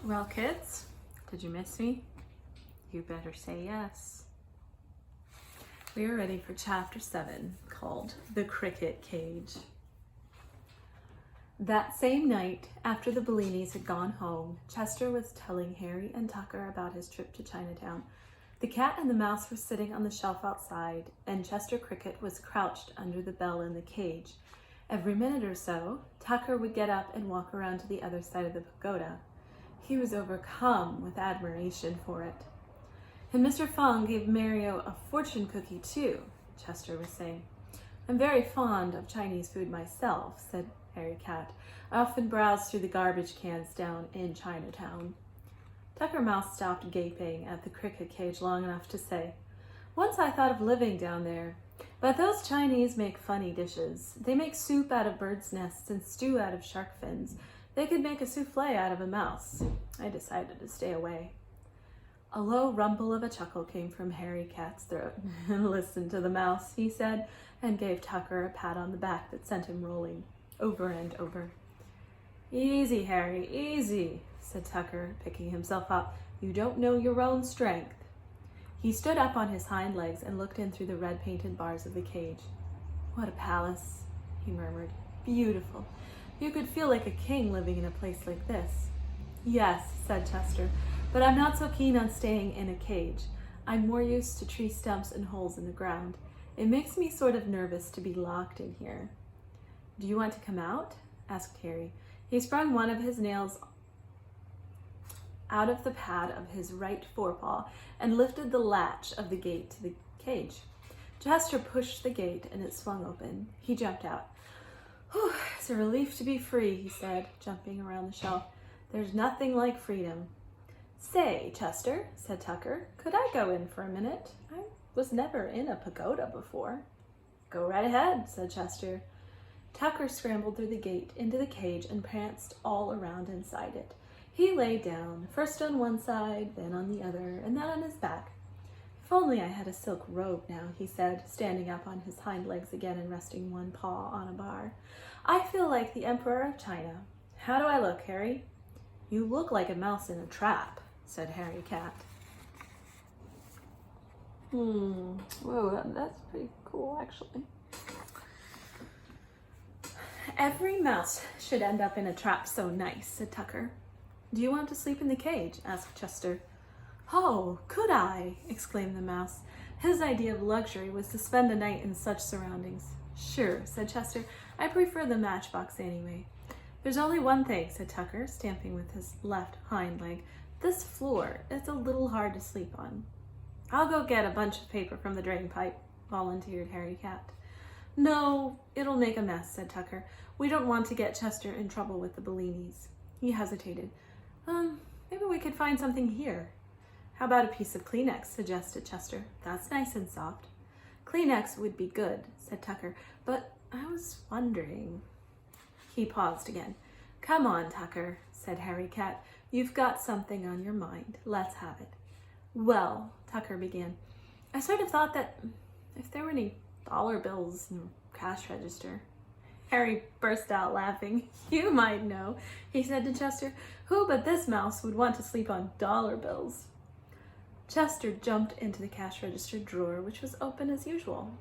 Well, kids, did you miss me? You better say yes. We are ready for chapter 7, called The Cricket Cage. That same night, after the Bellinis had gone home, Chester was telling Harry and Tucker about his trip to Chinatown. The cat and the mouse were sitting on the shelf outside, and Chester Cricket was crouched under the bell in the cage. Every minute or so, Tucker would get up and walk around to the other side of the pagoda. He was overcome with admiration for it. And Mr. Fong gave Mario a fortune cookie too, Chester was saying. I'm very fond of Chinese food myself, said Harry Cat. I often browse through the garbage cans down in Chinatown. Tucker Mouse stopped gaping at the cricket cage long enough to say, Once I thought of living down there, but those Chinese make funny dishes. They make soup out of birds' nests and stew out of shark fins. They could make a souffle out of a mouse. I decided to stay away. A low rumble of a chuckle came from Harry Cat's throat. Listen to the mouse, he said, and gave Tucker a pat on the back that sent him rolling over and over. Easy, Harry, easy, said Tucker, picking himself up. You don't know your own strength. He stood up on his hind legs and looked in through the red-painted bars of the cage. What a palace, he murmured. Beautiful. You could feel like a king living in a place like this. Yes, said Chester, but I'm not so keen on staying in a cage. I'm more used to tree stumps and holes in the ground. It makes me sort of nervous to be locked in here. Do you want to come out? Asked Harry. He sprung one of his nails out of the pad of his right forepaw and lifted the latch of the gate to the cage. Chester pushed the gate and it swung open. He jumped out. Whew, it's a relief to be free, he said, jumping around the shelf. There's nothing like freedom. Say, Chester, said Tucker, could I go in for a minute? I was never in a pagoda before. Go right ahead, said Chester. Tucker scrambled through the gate into the cage and pranced all around inside it. He lay down, first on one side, then on the other, and then on his back. If only I had a silk robe now, he said, standing up on his hind legs again and resting one paw on a bar. I feel like the Emperor of China. How do I look, Harry? You look like a mouse in a trap, said Harry Cat. Whoa, that's pretty cool, actually. Every mouse should end up in a trap so nice, said Tucker. Do you want to sleep in the cage? Asked Chester. Oh, could I? Exclaimed the mouse. His idea of luxury was to spend a night in such surroundings. Sure, said Chester. I prefer the matchbox anyway. There's only one thing, said Tucker, stamping with his left hind leg. This floor is a little hard to sleep on. I'll go get a bunch of paper from the drain pipe, volunteered Harry Cat. No, it'll make a mess, said Tucker. We don't want to get Chester in trouble with the Bellinis. He hesitated. Maybe we could find something here. How about a piece of Kleenex, suggested Chester. That's nice and soft. Kleenex would be good, said Tucker, but I was wondering. He paused again. Come on, Tucker, said Harry Cat. You've got something on your mind. Let's have it. Well, Tucker began, I sort of thought that if there were any dollar bills in the cash register. Harry burst out laughing. You might know, he said to Chester. Who but this mouse would want to sleep on dollar bills? Chester jumped into the cash register drawer, which was open as usual.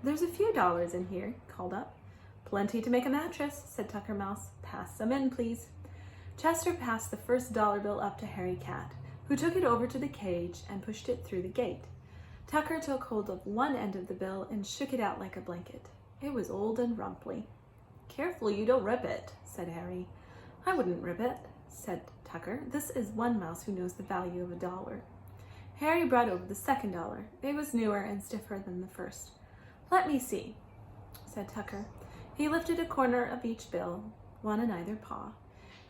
There's a few dollars in here, he called up. Plenty to make a mattress, said Tucker Mouse. Pass some in, please. Chester passed the first dollar bill up to Harry Cat, who took it over to the cage and pushed it through the gate. Tucker took hold of one end of the bill and shook it out like a blanket. It was old and rumply. Careful you don't rip it, said Harry. I wouldn't rip it, said Tucker. This is one mouse who knows the value of a dollar. Harry brought over the second dollar. It was newer and stiffer than the first. Let me see, said Tucker. He lifted a corner of each bill, one in either paw.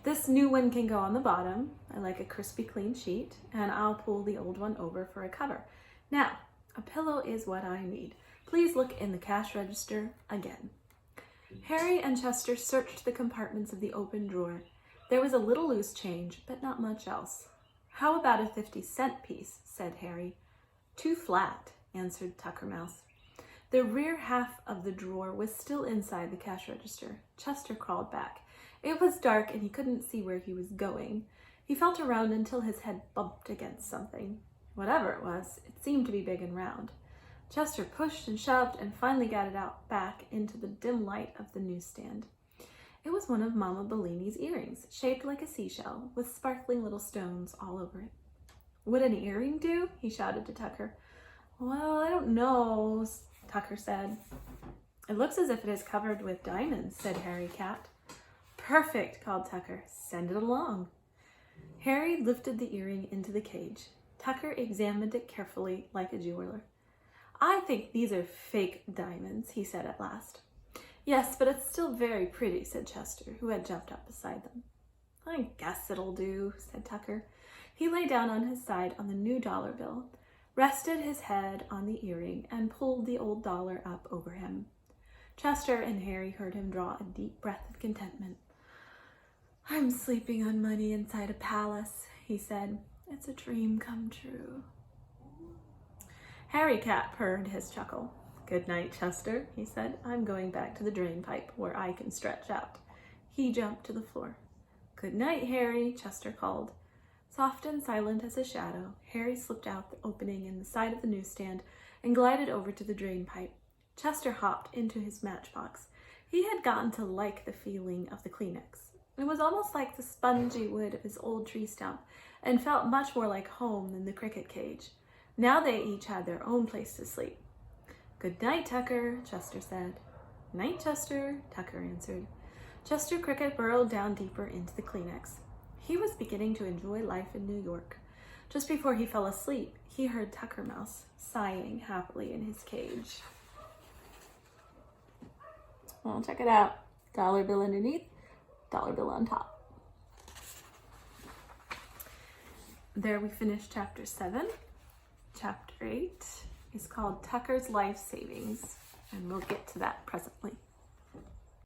This new one can go on the bottom. I like a crispy clean sheet, and I'll pull the old one over for a cover. Now, a pillow is what I need. Please look in the cash register again. Harry and Chester searched the compartments of the open drawer. There was a little loose change, but not much else. How about a 50-cent piece, said Harry. Too flat, answered Tucker Mouse. The rear half of the drawer was still inside the cash register. Chester crawled back. It was dark and he couldn't see where he was going. He felt around until his head bumped against something. Whatever it was, it seemed to be big and round. Chester pushed and shoved and finally got it out back into the dim light of the newsstand. It was one of Mama Bellini's earrings, shaped like a seashell, with sparkling little stones all over it. "Would an earring do?" he shouted to Tucker. "Well, I don't know," Tucker said. "It looks as if it is covered with diamonds," said Harry Cat. "Perfect," called Tucker. "Send it along." Harry lifted the earring into the cage. Tucker examined it carefully, like a jeweler. "I think these are fake diamonds," he said at last. "Yes, but it's still very pretty," said Chester, who had jumped up beside them. "I guess it'll do," said Tucker. He lay down on his side on the new dollar bill, rested his head on the earring, and pulled the old dollar up over him. Chester and Harry heard him draw a deep breath of contentment. "I'm sleeping on money inside a palace," he said. "It's a dream come true." Harry Cat purred his chuckle. "Good night, Chester," he said. "I'm going back to the drain pipe where I can stretch out." He jumped to the floor. "Good night, Harry," Chester called. Soft and silent as a shadow, Harry slipped out the opening in the side of the newsstand and glided over to the drain pipe. Chester hopped into his matchbox. He had gotten to like the feeling of the Kleenex. It was almost like the spongy wood of his old tree stump and felt much more like home than the cricket cage. Now they each had their own place to sleep. "Good night, Tucker," Chester said. "Night, Chester," Tucker answered. Chester Cricket burrowed down deeper into the Kleenex. He was beginning to enjoy life in New York. Just before he fell asleep, he heard Tucker Mouse sighing happily in his cage. Well, check it out. Dollar bill underneath, dollar bill on top. There we finished chapter 7. Chapter 8 is called Tucker's Life Savings, and we'll get to that presently.